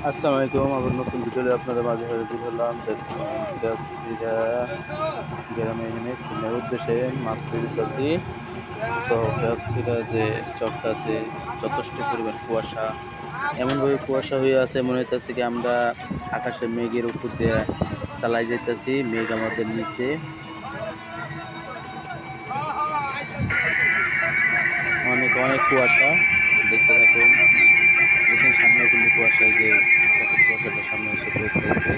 আসসালামু আলাইকুম। আবার নতুন ভিডিওতে আপনাদের মাঝে হাজির হলাম। দেখুন গ্রামে এখানে চীনের উদ্দেশ্যে মাছ ধরতেছি। তো কেউছিরা যে চকটা আছে যথেষ্ট পরিমাণ কুয়াশা, এমনভাবে কুয়াশা হয়ে আছে মনে হইতেছে কি আমরা আকাশে মেঘের উপর দিয়ে চালাই যাইতেছি, মেঘ আমাদের নিচে। অনেক অনেক কুয়াশা, দেখতে থাকুন। দেখুন সামনে কিন্তু কুয়াশায় যে কুয়াশাটা সামনে এসে পড়তেছে।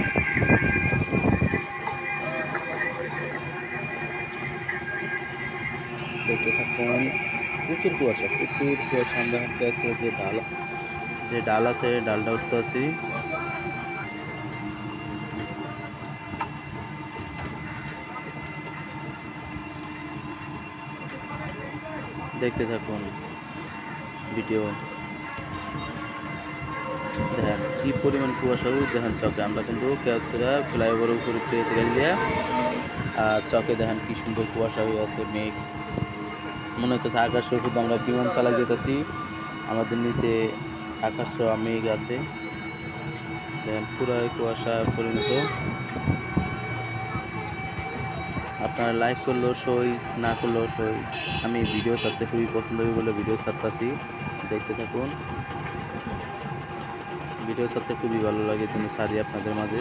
দেখতে থাকুন, প্রচুর কুয়াশা, প্রচুর কুয়াশা। আমরা হাঁটতে যাচ্ছি, যে ডাল আছে ডালটা উঠতে আছি। দেখতে থাকুন ভিডিও। দেখেন কি পরিমাণ কুয়াশা, দেখেন চকে আমরা কিন্তু কেউছড়া ফ্লাইওভারের উপরে পেয়েছি গেল দিয়ে। আর চকে দেখেন কি সুন্দর কুয়াশা হয়ে আছে, মেঘ মনে হচ্ছে আকাশের উপর আমরা বিমান চালাই যেতেছি। আমাদের নিচে আকাশ ছোঁয়া মেঘ আছে, দেখেন পুরাই কুয়াশা পরিণত। আপনারা লাইক করলেও সই, না করলেও সই। আমি ভিডিও ছাড়তে খুবই পছন্দ করি বলে ভিডিও ছাড়তেছি। দেখতে থাকুন, ভিডিও ছাড়তে খুবই ভালো লাগে, তুমি ছাড়ি আপনাদের মাঝে।